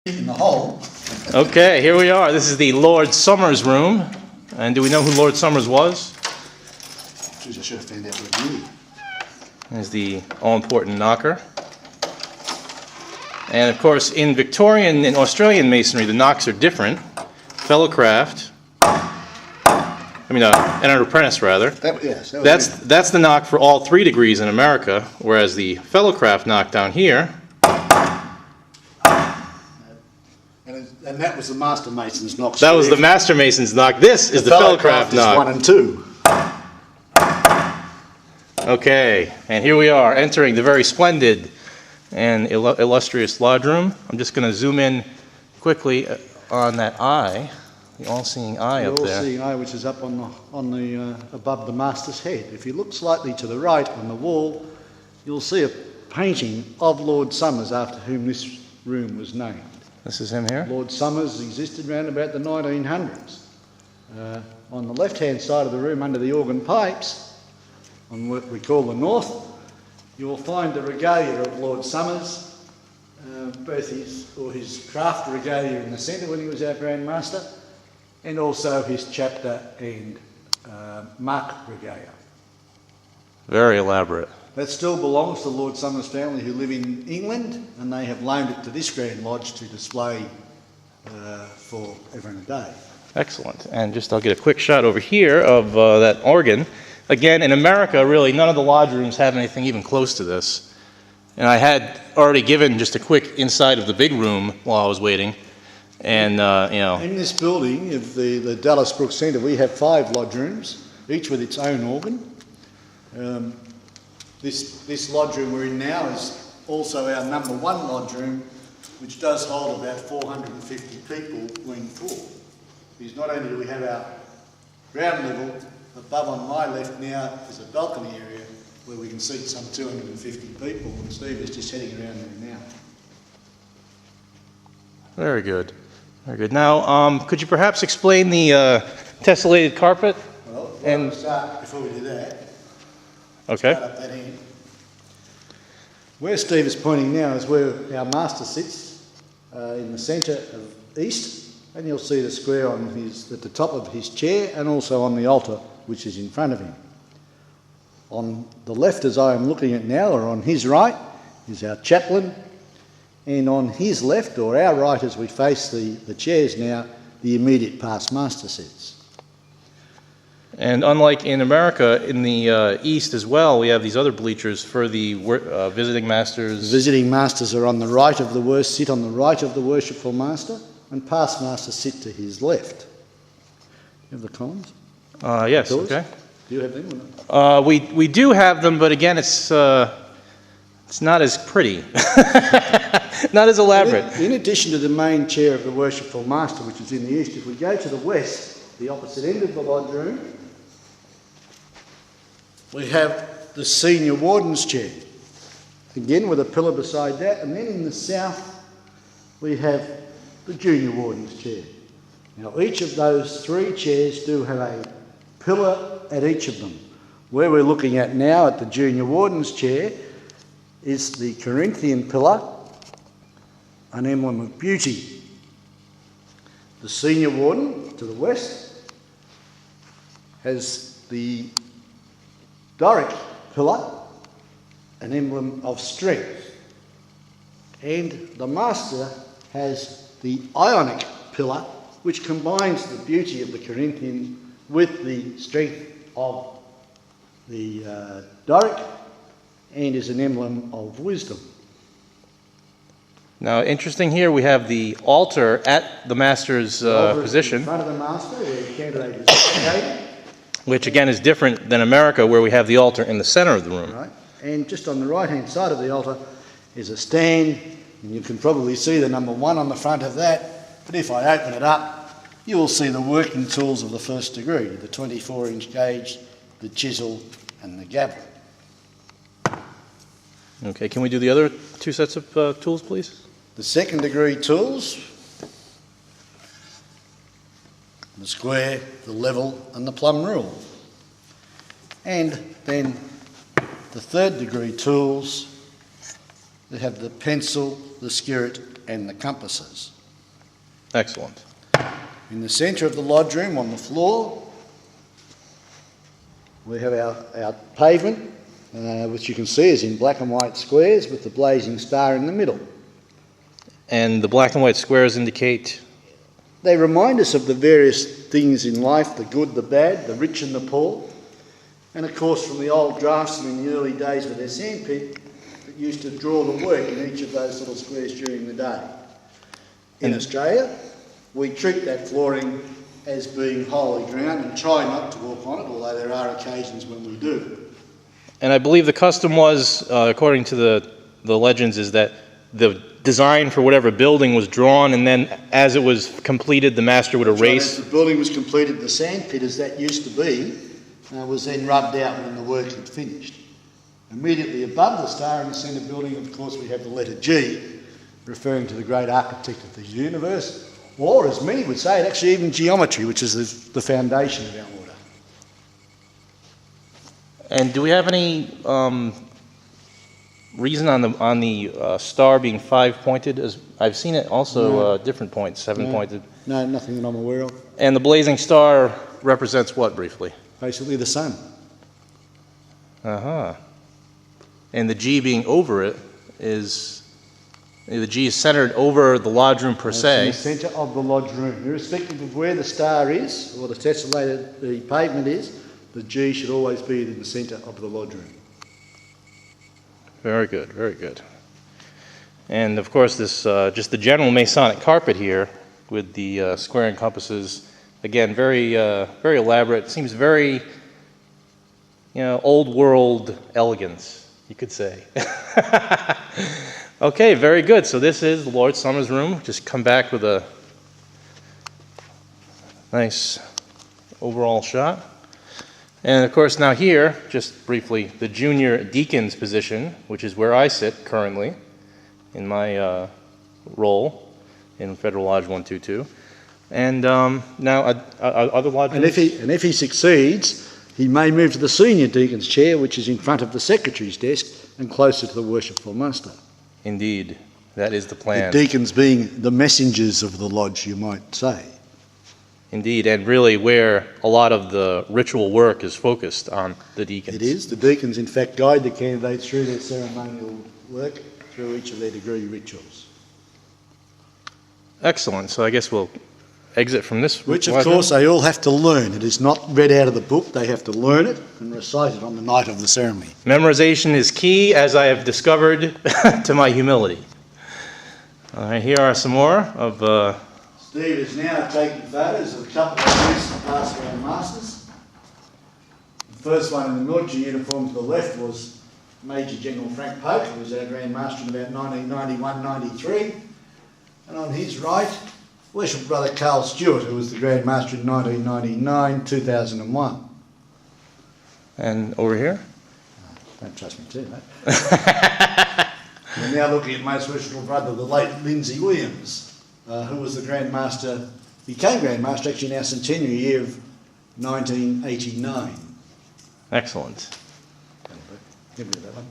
In the hole. Okay, here we are. This is the Lord Somers room. And do we know who Lord Somers was? Jeez, I should have found out what he knew. He's the all-important knocker. And of course, in Victorian and Australian Masonry, the knocks are different. Fellowcraft, and an apprentice rather. That's the knock for all 3 degrees in America, whereas the Fellowcraft knock down here. And that was the Master Mason's knock. That was the Master Mason's knock. This is the Fellowcraft knock. 1 and 2. Okay, and here we are entering the very splendid and illustrious lodge room. I'm just going to zoom in quickly on that eye, the all-seeing eye up there. The all-seeing eye, which is up on the above the Master's head. If you look slightly to the right on the wall, you'll see a painting of Lord Somers, after whom this room was named. This is him here? Lord Somers existed around about the 1900s. On the left-hand side of the room, under the organ pipes, on what we call the north, you will find the regalia of Lord Somers, both his craft regalia in the centre when he was our Grand Master, and also his chapter and mark regalia. Very elaborate. That still belongs to Lord Somers' family, who live in England, and they have loaned it to this Grand Lodge to display for ever and a day. Excellent. And just I'll get a quick shot over here of that organ. Again, in America, really, none of the lodge rooms have anything even close to this. And I had already given just a quick inside of the big room while I was waiting. And, In this building of the Dallas Brooks Centre, we have 5 lodge rooms, each with its own organ. This lodge room we're in now is also our number 1 lodge room, which does hold about 450 people when full. Because not only do we have our ground level, above on my left now is a balcony area where we can seat some 250 people, and Steve is just heading around there now. Very good. Very good. Now, could you perhaps explain the tessellated carpet? Well, and before we do that, okay. Start up that end. Where Steve is pointing now is where our Master sits, in the centre of east, and you'll see the square at the top of his chair, and also on the altar, which is in front of him. On the left, as I am looking at now, or on his right, is our chaplain, and on his left, or our right as we face the chairs now, the immediate past master sits. And unlike in America, in the East as well, we have these other bleachers for the visiting masters. Visiting masters are on the right of the sit on the right of the worshipful master, and past masters sit to his left. You have the columns? Yes. Pillars? Okay. Do you have them or not? We do have them, but again, it's not as pretty, not as elaborate. In addition to the main chair of the worshipful master, which is in the east, if we go to the west, the opposite end of the lodge room, we have the senior warden's chair, again with a pillar beside that, and then in the south we have the junior warden's chair. Now each of those 3 chairs do have a pillar at each of them. Where we're looking at now at the junior warden's chair is the Corinthian pillar, an emblem of beauty. The senior warden to the west has the Doric pillar, an emblem of strength. And the master has the Ionic pillar, which combines the beauty of the Corinthian with the strength of the Doric, and is an emblem of wisdom. Now, interesting here, we have the altar at the master's position. In front of the master, where the candidate is located. Which again is different than America, where we have the altar in the center of the room. Right. And just on the right-hand side of the altar is a stand, and you can probably see the number 1 on the front of that. But if I open it up, you will see the working tools of the 1st degree, the 24-inch gauge, the chisel, and the gavel. Okay, can we do the other 2 sets of tools, please? The 2nd degree tools, the square, the level, and the plumb rule. And then the 3rd degree tools that have the pencil, the skirt, and the compasses. Excellent. In the centre of the lodge room on the floor, we have our pavement, which you can see is in black and white squares with the blazing star in the middle. And the black and white squares indicate? They remind us of the various things in life, the good, the bad, the rich and the poor. And of course, from the old draftsmen in the early days with their sandpit, that used to draw the work in each of those little squares during the day. In Australia, we treat that flooring as being holy ground and try not to walk on it, although there are occasions when we do. And I believe the custom was, according to the legends, is that the design for whatever building was drawn, and then as it was completed, the master would erase. As the building was completed, the sandpit, as that used to be, was then rubbed out when the work had finished. Immediately above the star in the centre building, of course, we have the letter G, referring to the great architect of the universe, or as many would say, actually even geometry, which is the foundation of our order. And do we have any reason on the star being 5-pointed? As I've seen it also different points, 7-pointed. No, nothing that I'm aware of. And the blazing star represents what, briefly? Basically the sun. Uh-huh. And the G being over it is, the G is centered over the lodge room per se. In the centre of the lodge room. Irrespective of where the star is, or the tessellated, the pavement is, the G should always be in the centre of the lodge room. Very good, very good. And of course this, just the general Masonic carpet here with the square and compasses, again, very very elaborate. Seems very, old world elegance, you could say. Okay, very good. So this is the Lord Summers room. Just come back with a nice overall shot. And of course now here, just briefly, the junior deacon's position, which is where I sit currently in my role in Federal Lodge 122. And now other lodge and if he succeeds, he may move to the senior deacon's chair, which is in front of the secretary's desk and closer to the worshipful master. Indeed, that is the plan. The deacons being the messengers of the lodge, you might say. Indeed, and really where a lot of the ritual work is focused on the deacons. It is. The deacons, in fact, guide the candidates through their ceremonial work, through each of their degree rituals. Excellent. So I guess we'll exit from this. Which, of course, they all have to learn. It is not read out of the book. They have to learn it and recite it on the night of the ceremony. Memorization is key, as I have discovered to my humility. All right, here are some more of... Steve is now taking photos of a couple of recent past Grand Masters. The first one in the military uniform to the left was Major General Frank Polk, who was our Grand Master in about 1991-93. And on his right, Worship Brother Carl Stewart, who was the Grand Master in 1999-2001. And over here? Don't trust me too, mate. We're now looking at Most Worshipful Brother, the late Lindsay Williams, who was the Grand Master, became Grand Master actually in our centenary year of 1989. Excellent. Give me that one.